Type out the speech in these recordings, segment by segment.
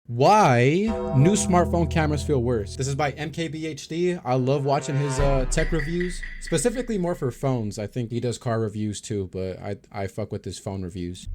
Why new smartphone cameras feel worse. This is by MKBHD. I love watching his tech reviews, specifically more for phones. I think he does car reviews too, but I fuck with his phone reviews.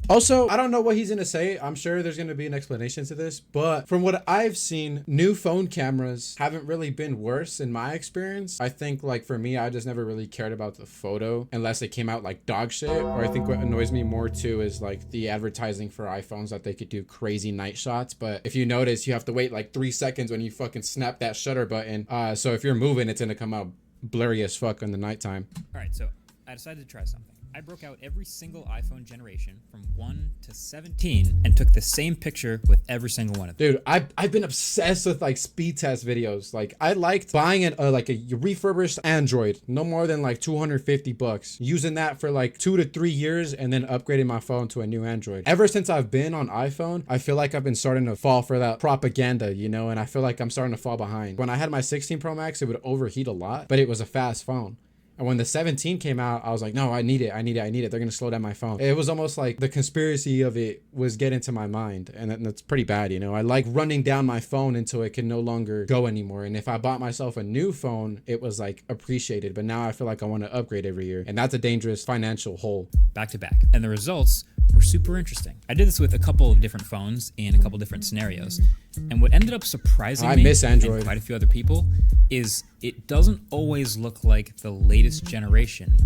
Also, I don't know what he's gonna say. I'm sure there's gonna be an explanation to this, but from what I've seen, new phone cameras haven't really been worse in my experience. I think, like, for me, I just never really cared about the photo unless it came out like dog shit. Or I think what annoys me more too is like the advertising for iPhones that they could do crazy night shots. But if you notice, you have to wait like 3 seconds when you fucking snap that shutter button. So if you're moving, it's gonna come out blurry as fuck in the nighttime. All right, so I decided to try something. I broke out every single iPhone generation from 1 to 17 and took the same picture with every single one of them. Dude, I've been obsessed with like speed test videos. Like I liked buying like a refurbished Android, no more than like 250 bucks, using that for like 2 to 3 years and then upgrading my phone to a new Android. Ever since I've been on iPhone, I feel like I've been starting to fall for that propaganda, you know, and I feel like I'm starting to fall behind. When I had my 16 Pro Max, it would overheat a lot, but it was a fast phone. And when the 17 came out, I was like, no, I need it. They're going to slow down my phone. It was almost like the conspiracy of it was getting to my mind. And that's pretty bad, you know? I like running down my phone until it can no longer go anymore. And if I bought myself a new phone, it was like appreciated. But now I feel like I want to upgrade every year. And that's a dangerous financial hole. Back to back. And the results were super interesting. I did this with a couple of different phones in a couple different scenarios. And what ended up surprising me and quite a few other people is it doesn't always look like the latest generation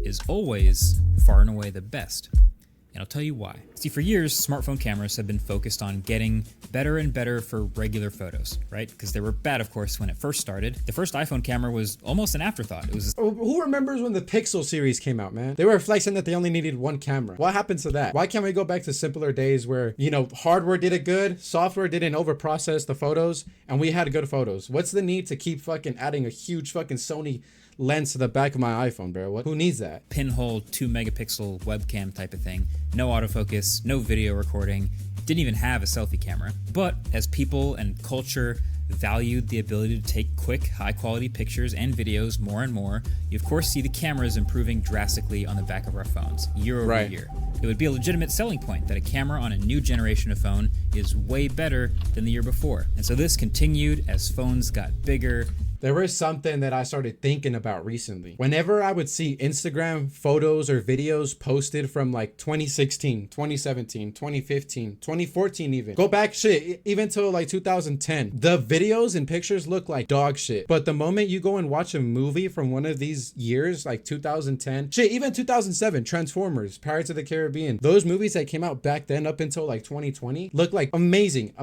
is always far and away the best. And I'll tell you why. See, for years, smartphone cameras have been focused on getting better and better for regular photos, right? Because they were bad, of course, when it first started. The first iPhone camera was almost an afterthought. It was Who remembers when the Pixel series came out, man? They were flexing that they only needed one camera. What happened to that? Why can't we go back to simpler days where, you know, hardware did it good, software didn't overprocess the photos, and we had good photos? What's the need to keep fucking adding a huge fucking Sony lens to the back of my iPhone, bro? Who needs that? Pinhole 2 megapixel webcam type of thing. No autofocus, no video recording. Didn't even have a selfie camera. But as people and culture valued the ability to take quick, high quality pictures and videos more and more, you of course see the cameras improving drastically on the back of our phones year over year. It would be a legitimate selling point that a camera on a new generation of phone is way better than the year before. And so this continued as phones got bigger. There was something that I started thinking about recently. Whenever I would see Instagram photos or videos posted from like 2016, 2017, 2015, 2014 even. Go back shit, even till like 2010. The videos and pictures look like dog shit. But the moment you go and watch a movie from one of these years, like 2010, shit, even 2007, Transformers, Pirates of the Caribbean, those movies that came out back then up until like 2020 look like amazing.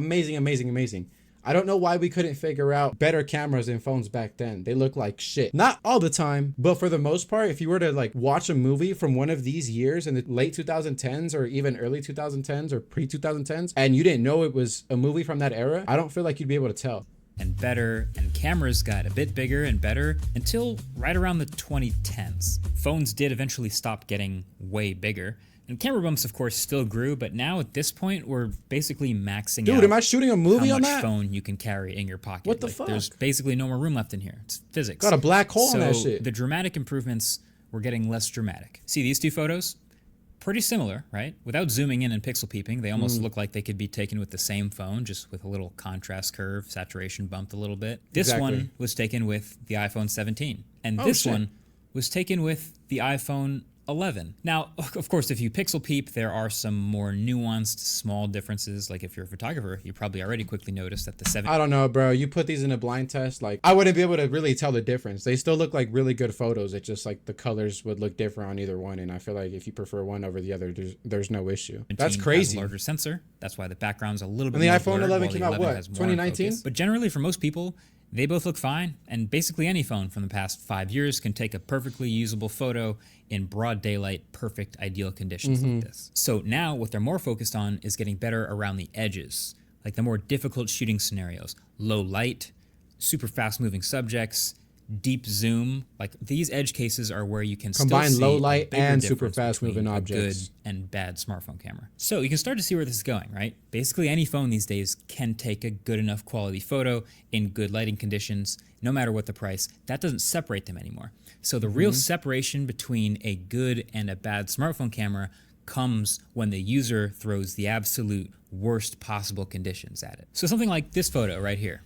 I don't know why we couldn't figure out better cameras in phones back then. They look like shit. Not all the time, but for the most part, if you were to like watch a movie from one of these years in the late 2010s or even early 2010s or pre-2010s, and you didn't know it was a movie from that era, I don't feel like you'd be able to tell. And better, and cameras got a bit bigger and better until right around the 2010s. Phones did eventually stop getting way bigger. And camera bumps, of course, still grew, but now at this point, we're basically maxing out. Dude, am I shooting a movie on that? How much phone you can carry in your pocket. What the fuck? There's basically no more room left in here. It's physics. Got a black hole in that shit. So the dramatic improvements were getting less dramatic. See these two photos? Pretty similar, right? Without zooming in and pixel peeping, they almost look like they could be taken with the same phone, just with a little contrast curve, saturation bumped a little bit. This one was taken with the iPhone 17, and this one was taken with the iPhone 11. Now, of course, if you pixel peep, there are some more nuanced, small differences. Like if you're a photographer, you probably already quickly noticed that the 17... I don't know, bro. You put these in a blind test, like, I wouldn't be able to really tell the difference. They still look like really good photos. It's just like the colors would look different on either one. And I feel like if you prefer one over the other, there's no issue. That's crazy. Has a larger sensor. That's why the background's a little bit more more blurred. And the iPhone 11 came out, what, 2019? But generally, for most people, they both look fine, and basically any phone from the past 5 years can take a perfectly usable photo in broad daylight, perfect, ideal conditions like this. So now what they're more focused on is getting better around the edges, like the more difficult shooting scenarios, low light, super fast moving subjects, deep zoom. Like these edge cases are where you can combine still see low light and super fast moving a objects. Good and bad smartphone camera. So you can start to see where this is going, right? Basically any phone these days can take a good enough quality photo in good lighting conditions, no matter what the price. That doesn't separate them anymore. So the real separation between a good and a bad smartphone camera comes when the user throws the absolute worst possible conditions at it. So something like this photo right here,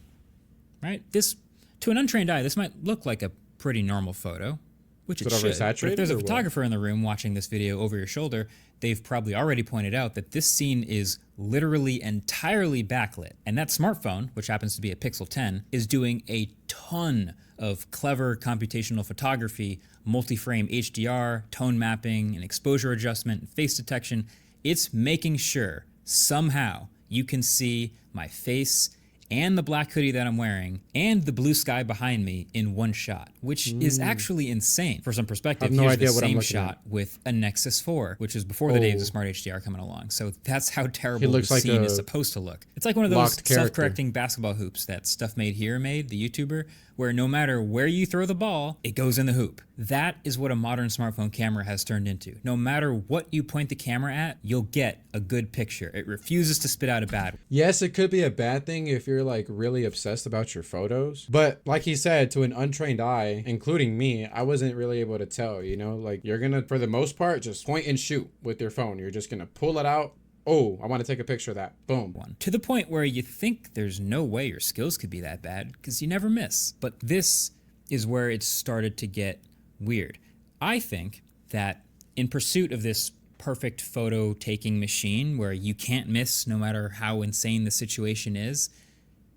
right? This, to an untrained eye, this might look like a pretty normal photo, which it should. But if there's a photographer in the room watching this video over your shoulder, they've probably already pointed out that this scene is literally entirely backlit. And that smartphone, which happens to be a Pixel 10, is doing a ton of clever computational photography, multi-frame HDR, tone mapping, and exposure adjustment, face detection. It's making sure somehow you can see my face and the black hoodie that I'm wearing and the blue sky behind me in one shot, which is actually insane. For some perspective, here's the same shot with a Nexus 4, which is before the days of Smart HDR coming along. So that's how terrible the scene is supposed to look. It's like one of those self-correcting basketball hoops that Stuff Made Here made, the YouTuber, where no matter where you throw the ball, it goes in the hoop. That is what a modern smartphone camera has turned into. No matter what you point the camera at, you'll get a good picture. It refuses to spit out a bad one. Yes, it could be a bad thing if you're like really obsessed about your photos. But like he said, to an untrained eye, including me, I wasn't really able to tell, you know, like you're gonna, for the most part, just point and shoot with your phone. You're just gonna pull it out. Oh, I want to take a picture of that. Boom. To the point where you think there's no way your skills could be that bad because you never miss. But this is where it started to get weird. I think that in pursuit of this perfect photo taking machine where you can't miss no matter how insane the situation is,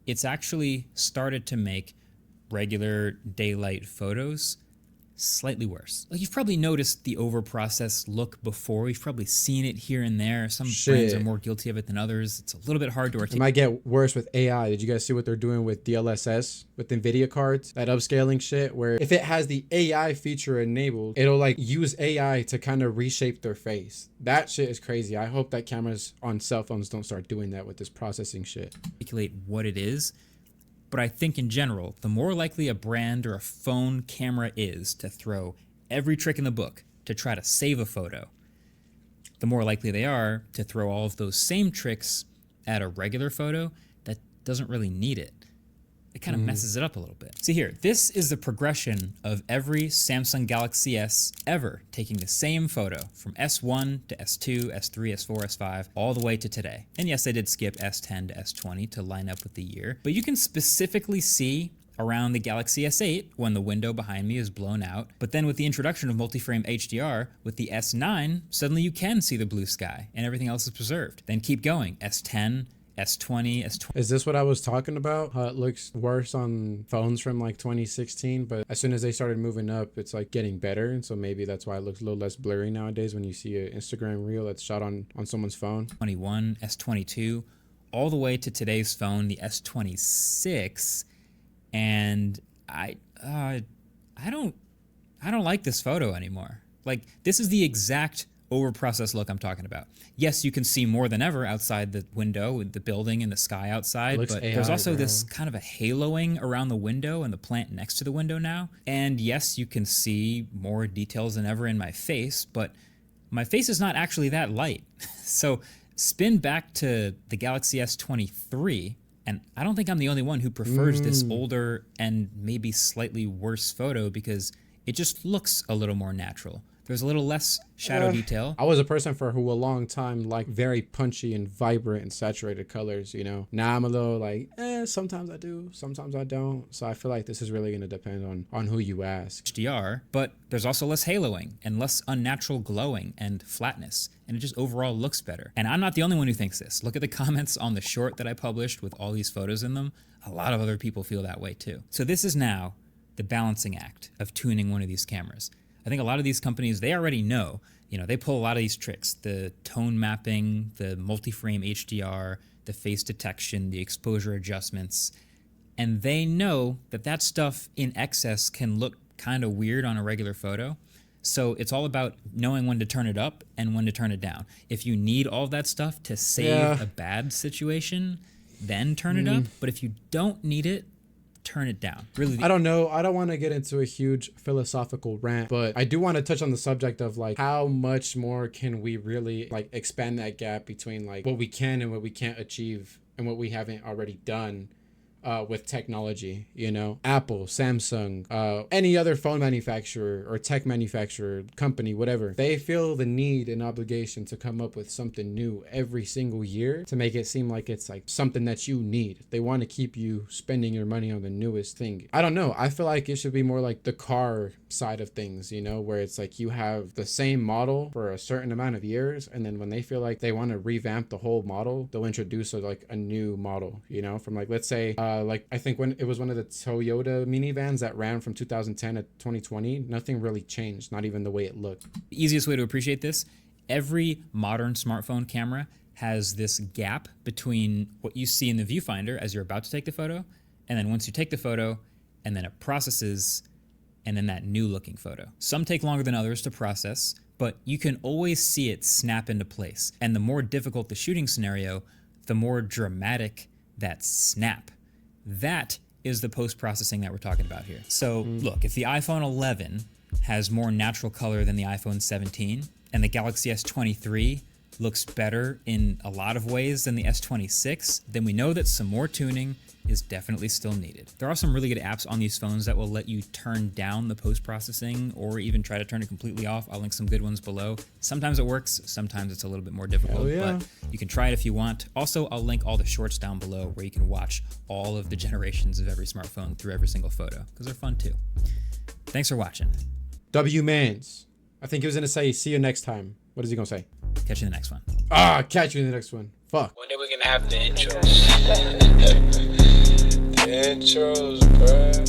it's actually started to make regular daylight photos slightly worse. Like, you've probably noticed the over-processed look before. You've probably seen it here and there. Some brands are more guilty of it than others. It's a little bit hard to articulate. It might get worse with AI. Did you guys see what they're doing with DLSS, with NVIDIA cards? That upscaling shit where if it has the AI feature enabled, it'll like use AI to kind of reshape their face. That shit is crazy. I hope that cameras on cell phones don't start doing that with this processing shit. Articulate what it is. But I think in general, the more likely a brand or a phone camera is to throw every trick in the book to try to save a photo, the more likely they are to throw all of those same tricks at a regular photo that doesn't really need it. It kind of messes it up a little bit. See here, this is the progression of every Samsung Galaxy S ever taking the same photo from S1 to S2, S3, S4, S5, all the way to today. And yes, I did skip S10 to S20 to line up with the year, but you can specifically see around the Galaxy S8 when the window behind me is blown out. But then with the introduction of multi-frame HDR with the S9, suddenly you can see the blue sky and everything else is preserved. Then keep going, S10, S20, S20. Is this what I was talking about? How it looks worse on phones from like 2016, but as soon as they started moving up, it's like getting better. And so maybe that's why it looks a little less blurry nowadays when you see an Instagram reel that's shot on someone's phone. 21, S22, all the way to today's phone, the S26. And I don't like this photo anymore. Like, this is the exact over-processed look I'm talking about. Yes, you can see more than ever outside the window with the building and the sky outside, but AI, there's also this kind of a haloing around the window and the plant next to the window now. And yes, you can see more details than ever in my face, but my face is not actually that light. So spin back to the Galaxy S23, and I don't think I'm the only one who prefers this older and maybe slightly worse photo because it just looks a little more natural. There's a little less shadow detail. I was a person for who a long time liked very punchy and vibrant and saturated colors, you know. Now I'm a little like, sometimes I do, sometimes I don't. So I feel like this is really going to depend on who you ask. HDR, but there's also less haloing and less unnatural glowing and flatness. And it just overall looks better. And I'm not the only one who thinks this. Look at the comments on the short that I published with all these photos in them. A lot of other people feel that way too. So this is now the balancing act of tuning one of these cameras. I think a lot of these companies, they already know, they pull a lot of these tricks, the tone mapping, the multi-frame HDR, the face detection, the exposure adjustments, and they know that stuff in excess can look kind of weird on a regular photo. So it's all about knowing when to turn it up and when to turn it down. If you need all that stuff to save a bad situation, then turn it up. But if you don't need it, turn it down. Really, I don't know. I don't want to get into a huge philosophical rant, but I do want to touch on the subject of like how much more can we really like expand that gap between like what we can and what we can't achieve and what we haven't already done with technology, you know, Apple, Samsung, any other phone manufacturer or tech manufacturer, company, whatever, they feel the need and obligation to come up with something new every single year to make it seem like it's like something that you need. They want to keep you spending your money on the newest thing. I don't know. I feel like it should be more like the car side of things, you know, where it's like you have the same model for a certain amount of years, and then when they feel like they want to revamp the whole model, they'll introduce a new model, you know, from like, let's say like I think when it was one of the Toyota minivans that ran from 2010 to 2020, nothing really changed, not even the way it looked. The easiest way to appreciate this, every modern smartphone camera has this gap between what you see in the viewfinder as you're about to take the photo, and then once you take the photo, and then it processes, and then that new looking photo. Some take longer than others to process, but you can always see it snap into place. And the more difficult the shooting scenario, the more dramatic that snap. That is the post-processing that we're talking about here. So look, if the iPhone 11 has more natural color than the iPhone 17, and the Galaxy S23 looks better in a lot of ways than the S26, then we know that some more tuning is definitely still needed. There are some really good apps on these phones that will let you turn down the post-processing or even try to turn it completely off. I'll link some good ones below. Sometimes it works, sometimes it's a little bit more difficult, but you can try it if you want. Also, I'll link all the shorts down below where you can watch all of the generations of every smartphone through every single photo, because they're fun too. Thanks for watching. W Mans. I think he was gonna say, see you next time. What is he gonna say? Catch you in the next one. Catch you in the next one. Fuck. One day we're gonna have the intros. The intros, bruh.